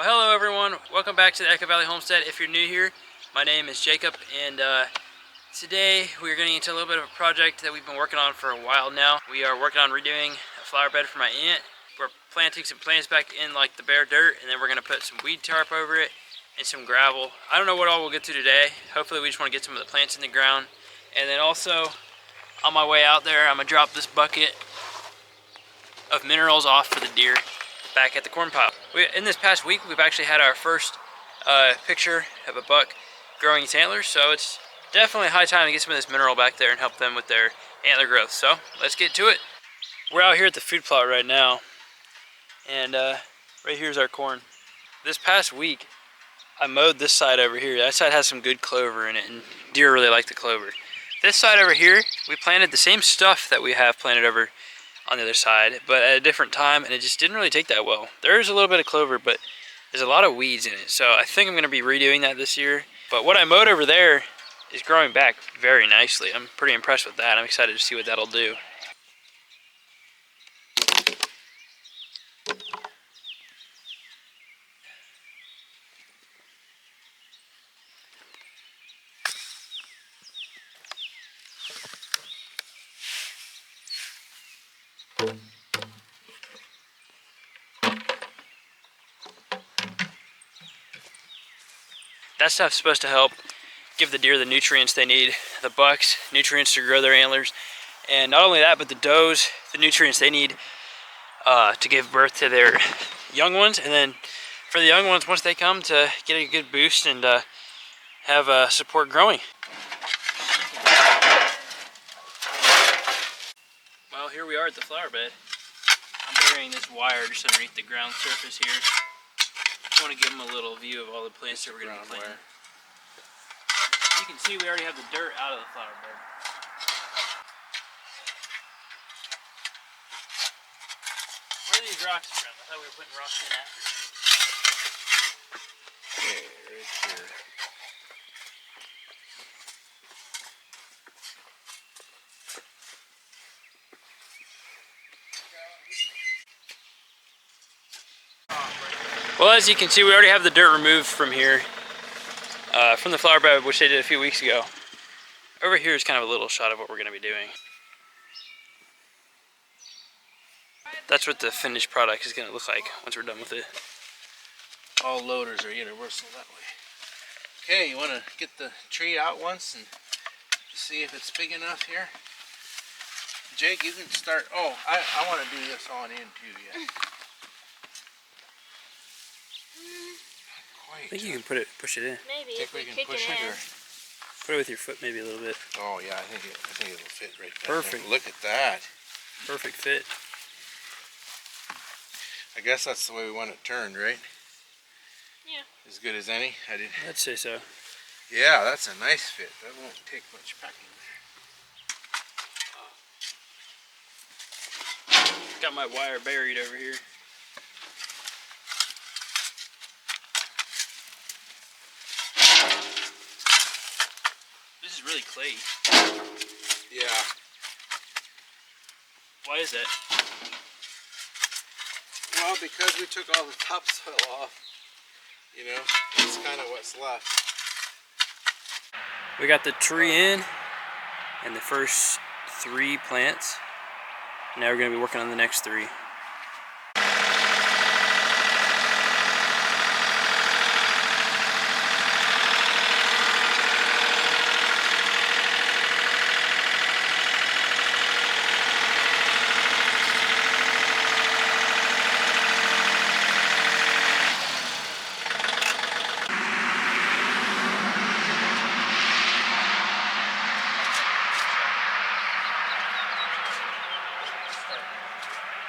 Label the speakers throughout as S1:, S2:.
S1: Well, hello everyone. Welcome back to the Echo Valley Homestead. If you're new here, my name is Jacob, and today we're getting into a little bit of a project that we've been working on for a while now. We are working on redoing a flower bed for my aunt. We're planting some plants back in like the bare dirt, and then we're gonna put some weed tarp over it and some gravel. I don't know what all we'll get to today. Hopefully we just want to get some of the plants in the ground. And then also, on my way out there, I'm gonna drop this bucket of minerals off for the deer back at the corn pile. In this past week, we've actually had our first picture of a buck growing its antlers, so it's definitely high time to get some of this mineral back there and help them with their antler growth. So let's get to it. We're out here at the food plot right now, and right here's our corn. This past week, I mowed this side over here. That side has some good clover in it, and deer really like the clover. This side over here, we planted the same stuff that we have planted over on the other side, but at a different time, and it just didn't really take that well. There's a little bit of clover, but there's a lot of weeds in it, so I think I'm going to be redoing that this year. But what I mowed over there is growing back very nicely. I'm pretty impressed with that. I'm excited to see what that'll do. That stuff's supposed to help give the deer the nutrients they need, the bucks nutrients to grow their antlers, and not only that, but the does the nutrients they need to give birth to their young ones, and then for the young ones, once they come, to get a good boost and have support growing. Well, here we are at the flower bed. I'm burying this wire just underneath the ground surface here. I want to give them a little view of all the plants that we're going to be planting. You can see we already have the dirt out of the flower bed. Where are these rocks from? I thought we were putting rocks in after.
S2: Okay, right here.
S1: Well, as you can see, we already have the dirt removed from here, from the flower bed, which they did a few weeks ago. Over here is kind of a little shot of what we're going to be doing. That's what the finished product is going to look like once we're done with it.
S2: All loaders are universal that way. Okay, you want to get the tree out once and see if it's big enough here. Jake, you can start. Oh, I want to do this on in too, yeah.
S1: I think you can push it in.
S3: Maybe
S2: Think
S3: if
S2: we
S3: we
S2: can
S3: kick
S2: push
S3: it
S2: it,
S3: in.
S2: or
S1: Put it with your foot maybe a little bit.
S2: oh yeah, I think it'll fit right there.
S1: Perfect.
S2: Look at that.
S1: Perfect fit.
S2: I guess that's the way we want it turned, right?
S3: Yeah.
S2: As good as any.
S1: I'd say so.
S2: Yeah, that's a nice fit. That won't take much packing there.
S1: Got my wire buried over here. This is really clay.
S2: Yeah.
S1: Why is that?
S2: Well, because we took all the topsoil off, you know, it's kind of what's left.
S1: We got the tree in and the first 3 plants. Now we're going to be working on the next 3.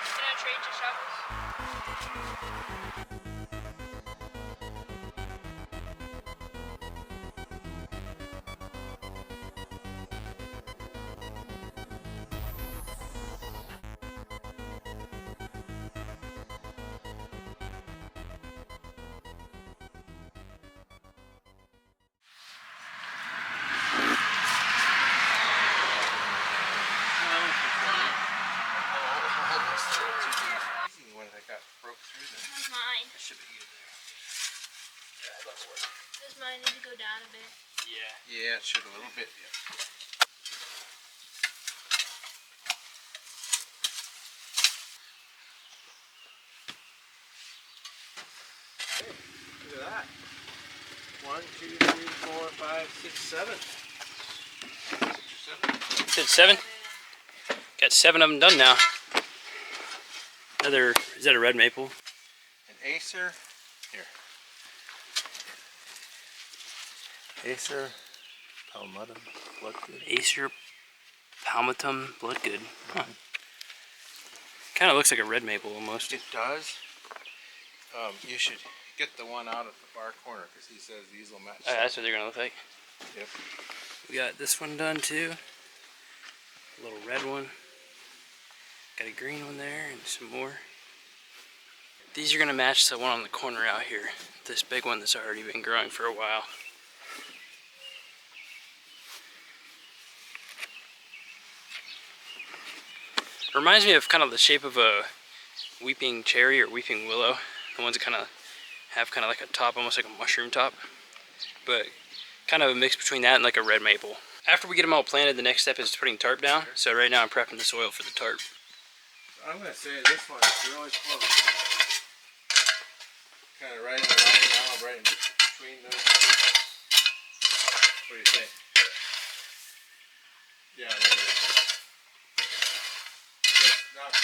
S3: Can I trade your shovels?
S2: What I got broke through there.
S3: That's mine. go down a bit.
S1: Yeah.
S2: Yeah, it should a little bit. Yeah. Look at that. 1, 2, 3, 4, 5, 6, 7. 6 or 7.
S1: Said 7? Got 7 of them done now. Another, is that a red maple?
S2: An Acer. Here. Acer palmatum bloodgood.
S1: Acer palmatum bloodgood. Huh. Kind of looks like a red maple almost.
S2: It does. You should get the one out at the far corner because he says these will match.
S1: Oh, that's what they're gonna look like.
S2: Yep.
S1: We got this one done too. A little red one. Got a green one there and some more. These are gonna match the one on the corner out here. This big one that's already been growing for a while. Reminds me of kind of the shape of a weeping cherry or weeping willow. The ones that kind of have kind of like a top, almost like a mushroom top. But kind of a mix between that and like a red maple. After we get them all planted, the next step is putting tarp down. So right now I'm prepping the soil for the tarp.
S2: I'm going to say this one's really close. Kind of right in the line now, right in between those two. What do you think? Yeah, there it is. Not it's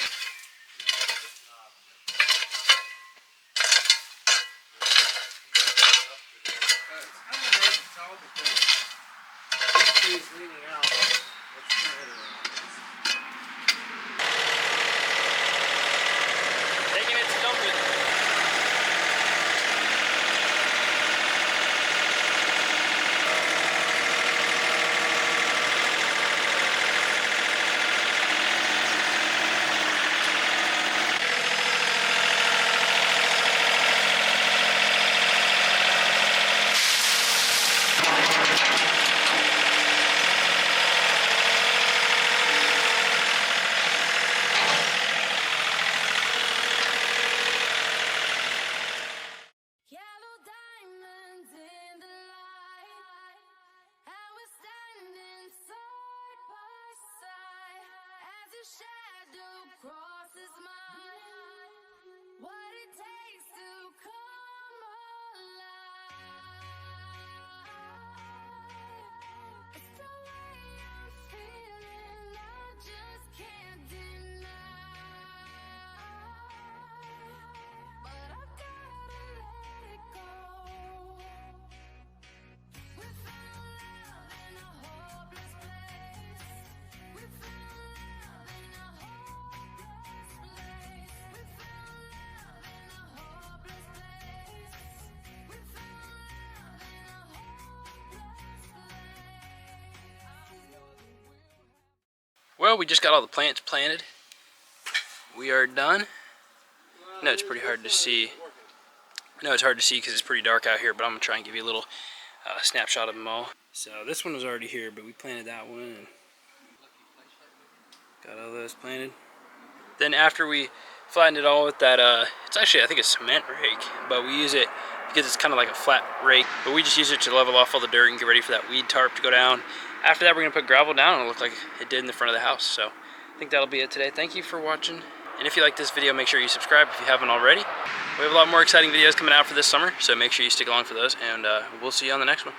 S2: kind of hard to tell because this tree is leaning out. Let's turn it around.
S1: Taking it to dump it.
S4: Crosses mine, what it takes to come alive. It's the way I'm feeling, I just can't deny. But I've gotta let it go. We found love in a hopeless place. We found love in a hopeless place. We found love in a hopeless place. We found love in a hopeless place.
S1: Well, we just got all the plants planted. We are done. I know it's pretty hard to see. I know it's hard to see because it's pretty dark out here, but I'm going to try and give you a little snapshot of them all. So this one was already here, but we planted that one and got all those planted. Then after we flattened it all with that, it's actually, I think it's cement rake, but we use it because it's kind of like a flat rake, but we just use it to level off all the dirt and get ready for that weed tarp to go down. After that, we're going to put gravel down and it'll look like it did in the front of the house. So I think that'll be it today. Thank you for watching. And if you like this video, make sure you subscribe if you haven't already. We have a lot more exciting videos coming out for this summer, so make sure you stick along for those, and we'll see you on the next one.